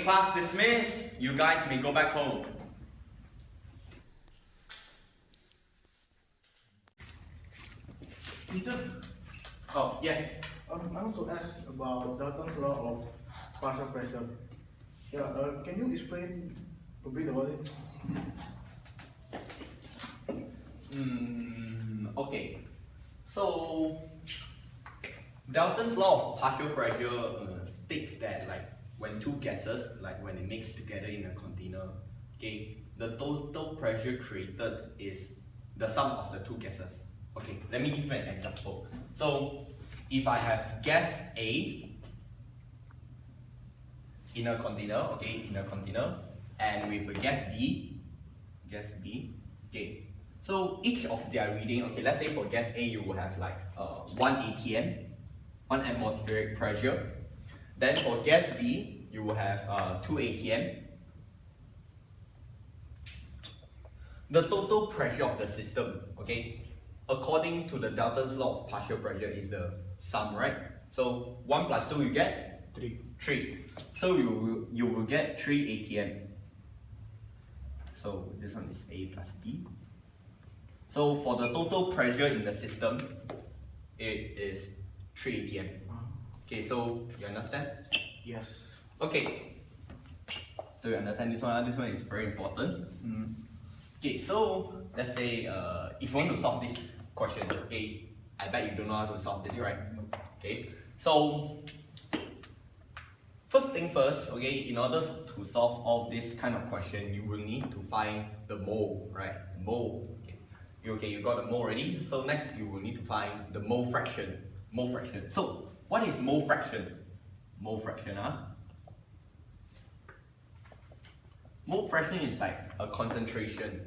class dismissed. You guys may go back home. Teacher, Oh, yes. I want to ask about Dalton's law of partial pressure. Yeah, can you explain a bit about it? Okay. So, Dalton's law of partial pressure states that like when two gases, like when they mix together in a container, okay, the total pressure created is the sum of the two gases. Okay, let me give you an example. So, if I have gas A in a container, okay, and with a gas B, okay. So each of their reading, okay, let's say for gas A you will have like 1 atm, 1 atmospheric pressure. Then for gas B you will have 2 atm. The total pressure of the system, okay, according to the Dalton's law of partial pressure is the sum, right? So 1 plus 2 you get 3. So you will get 3 atm. So this one is A plus B. So for the total pressure in the system, it is 3 atm. Okay, so you understand? Yes. Okay. So you understand this one? This one is very important. Okay, so let's say if you want to solve this question, okay, I bet you don't know how to solve this, right? Okay, so first thing first, okay, in order to solve all this kind of question, you will need to find the mole, right? The mole. Okay, you got the mole already. So next you will need to find the mole fraction. So what is mole fraction? Mole fraction, Mole fraction is like a concentration.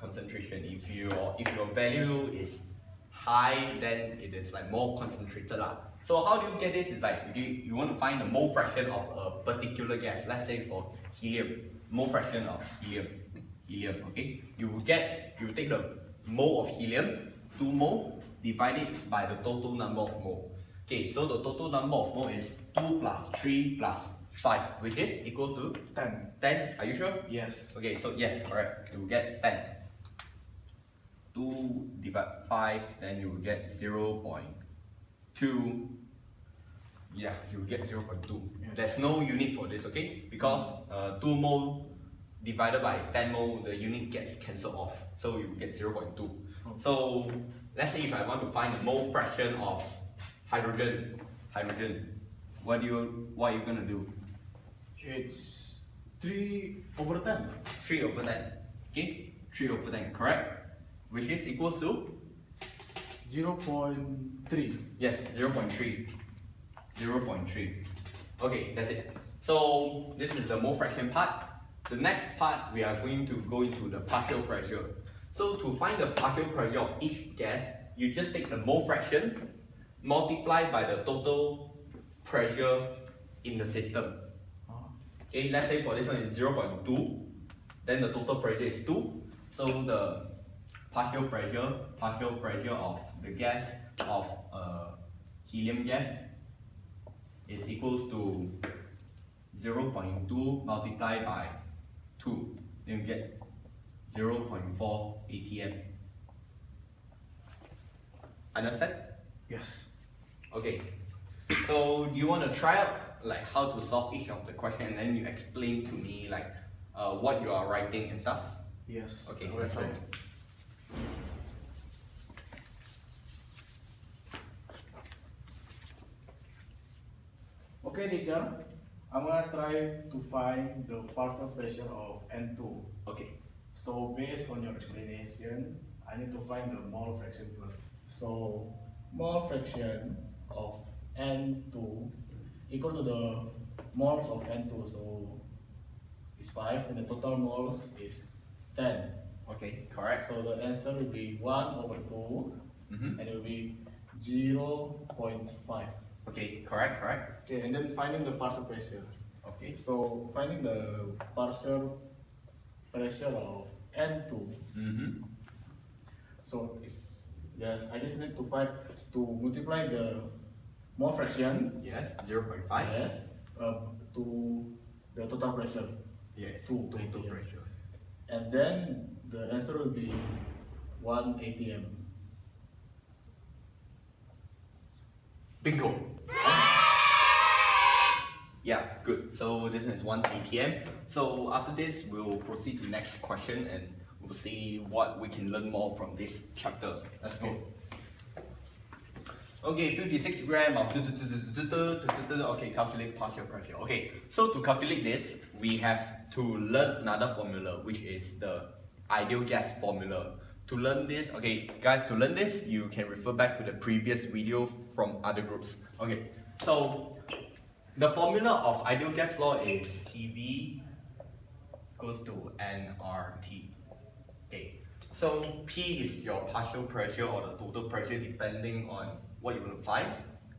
If your value is high, then it is like more concentrated lah. So how do you get this? Is like you want to find the mole fraction of a particular gas. Let's say for helium, mole fraction of helium. Okay, you will take the mole of helium, 2 mole, divided by the total number of mole. Okay, so the total number of mole is 2 plus 3 plus 5, which is equals to 10. 10. Are you sure? Yes. Okay, so yes, correct. You will get 10. 2 divided 5, then you will get 0.2. Yeah, you will get 0.2. Yes. There's no unit for this, okay? Because 2 mole divided by 10 mole, the unit gets cancelled off. So you will get 0.2. So let's say if I want to find the mole fraction of hydrogen, what are you gonna do? It's 3 over 10. 3 over 10. Okay? 3 over 10, correct? Which is equals to? 0.3. Yes, 0.3. 0.3. Okay, that's it. So this is the mole fraction part. The next part, we are going to go into the partial pressure. So to find the partial pressure of each gas, you just take the mole fraction, multiply by the total pressure in the system. Okay, let's say for this one is 0.2, then the total pressure is 2. So the partial pressure of the gas of helium gas is equals to 0.2 multiplied by 2. Then you get 0.4 atm. Understand? Yes. Okay. So do you want to try out like how to solve each of the question, and then you explain to me like what you are writing and stuff? Yes. Okay, let's try. Okay, teacher. I'm gonna try to find the partial pressure of N2. Okay. So based on your explanation, I need to find the mole fraction first. So mole fraction of N2 equal to the moles of N2. So it's 5 and the total moles is 10. Okay, correct. So the answer will be 1 over 2 and it will be 0.5. Okay, correct. Okay, and then finding the partial pressure. Okay. So finding the partial pressure of N2. So I just need to multiply the mole fraction. Yes, 0.5. Yes. To the total pressure. Yes, Two total ATM. pressure. And then the answer will be 1 ATM. Bingo! Yeah, good. So this one is 1 ATM. So after this, we'll proceed to the next question and we'll see what we can learn more from this chapter. Let's go. Okay, 56 gram of okay, calculate partial pressure. Okay, so to calculate this, we have to learn another formula, which is the ideal gas formula. To learn this, okay, guys, to learn this, you can refer back to the previous video from other groups. Okay, so the formula of ideal gas law is PV equals to nRT. Okay, so P is your partial pressure or the total pressure depending on what you want to find.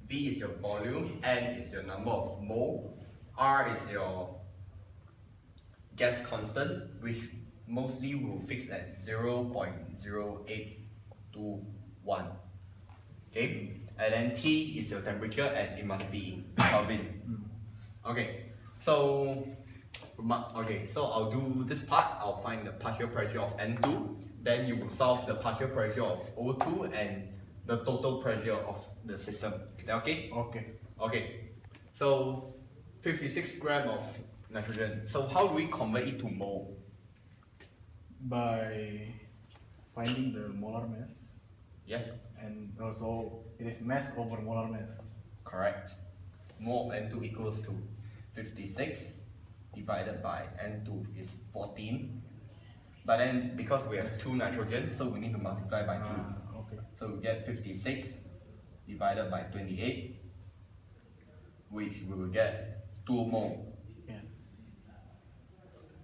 V is your volume, N is your number of mole, R is your gas constant, which mostly will fix at 0.0821. Okay, and then T is your temperature and it must be in Kelvin. Okay, so I'll do this part. I'll find the partial pressure of N2. Then you will solve the partial pressure of O2 and the total pressure of the system. Is that okay? Okay. Okay. So 56 gram of nitrogen. So how do we convert it to mole? By finding the molar mass, Yes, and also it is mass over molar mass. correct. Mole of N2 equals to 56 divided by N2 is 14. But then because we have 2 nitrogen, so we need to multiply by 2. Okay. So we get 56 divided by 28, which we will get 2 mole. Yes.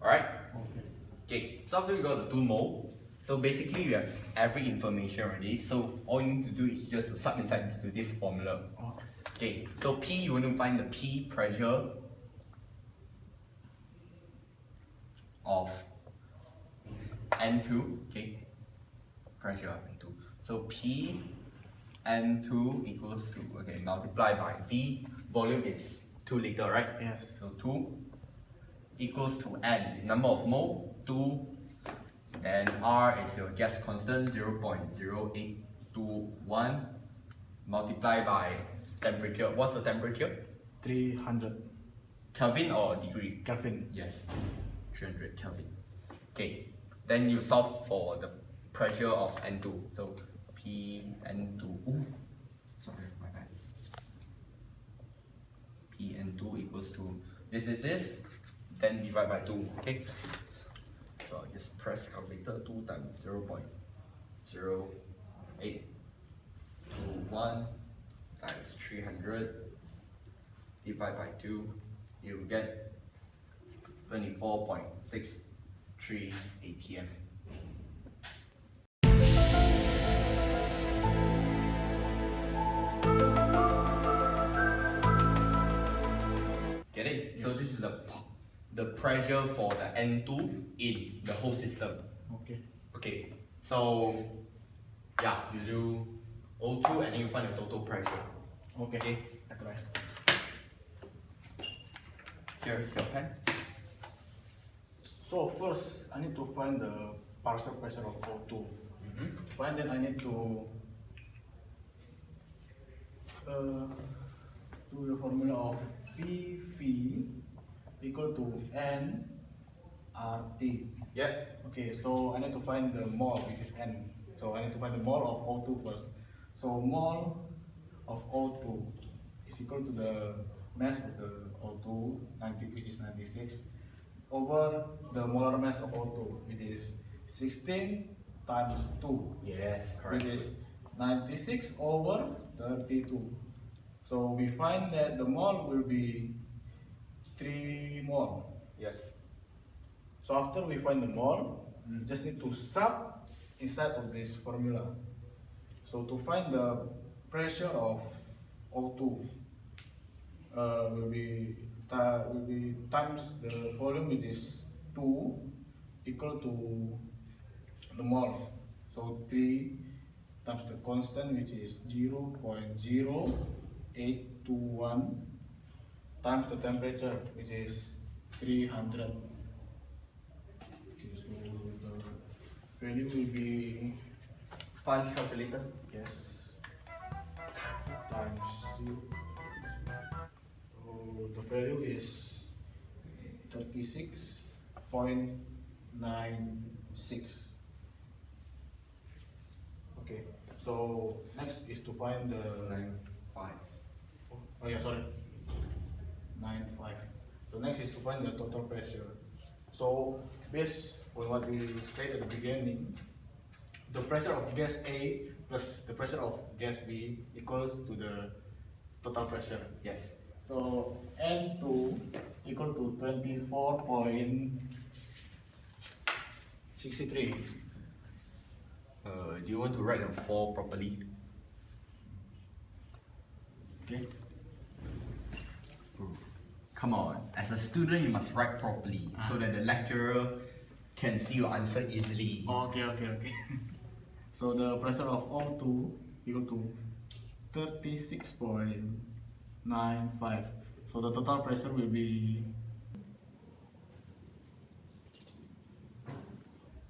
Alright? Okay. Okay, so after we got the 2 mole, so basically you have every information already. So all you need to do is just to sub inside into this formula. Oh. Okay, so P, you want to find the P pressure of N2, okay, pressure of N2. So P N2 equals to, okay, multiply by V, volume is 2 liter, right? Yes. So 2 equals to N, number of mole, 2, then R is your gas constant, 0.0821, multiply by temperature. What's the temperature? 300 Kelvin or degree? Kelvin. Yes, 300 Kelvin. Okay, then you solve for the pressure of N2. So Pn2, ooh, sorry, my bad. Pn2 equals to, this is this, then divide by 2, okay? So I just press calculator, 2 times 0.0821 times 300 divide by 2, you will get 24.63 ATM. Get it? So this is the pressure for the N2 in the whole system. Okay. Okay, so yeah, you do O2 and then you find the total pressure. Okay. I try. Here is your pen. So first, I need to find the partial pressure of O2. To find that, I need to do the formula of PV equal to nRT. Yeah. Okay, so I need to find the mole, which is N. So I need to find the mole of O2 first. So mole of O2 is equal to the mass of the O2, which is 96, over the molar mass of O2, which is 16 times 2, Yes, correct. which is 96 over 32. So we find that the mole will be 3 mole. Yes. So after we find the mole, we just need to sub inside of this formula. So to find the pressure of O2 will be times the volume, which is 2, equal to the mole. So 3 times the constant, which is 0.0821, times the temperature, which is 300. Okay, so the value will be, Punch calculator. yes, times 0. So the value is 36.96. Okay, so next is to find the 5. oh yeah, sorry, 95. The next is to find the total pressure. So based on what we said at the beginning, the pressure of gas A plus the pressure of gas B equals to the total pressure. Yes. So N2 equal to 24.63. Do you want to write the 4 properly? Okay. Come on, as a student you must write properly so that the lecturer can see your answer easily. Okay. So the pressure of O2 equal to 36.95. So the total pressure will be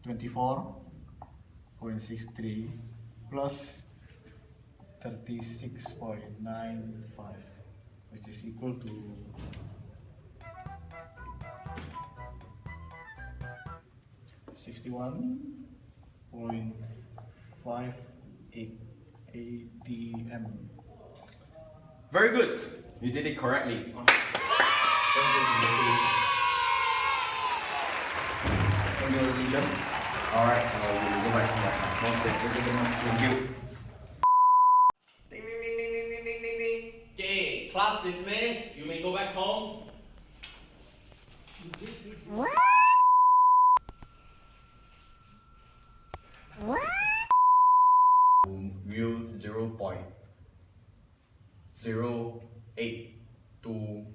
24.63 plus 36.95, which is equal to 61.58 ATM. Very good, you did it correctly. Thank you, teacher. Alright, we'll go back to that. Thank you. Ding, ding, ding, ding, ding, ding, ding, ding, ding. Okay, class dismissed. You may go back home. View 0.082.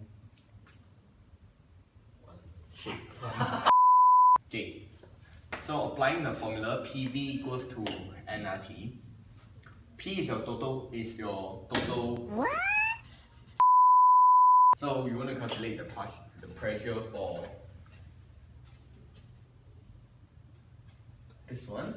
Shit. Okay. So applying the formula, PV equals to nRT. P is your total. So you want to calculate the pressure for this one.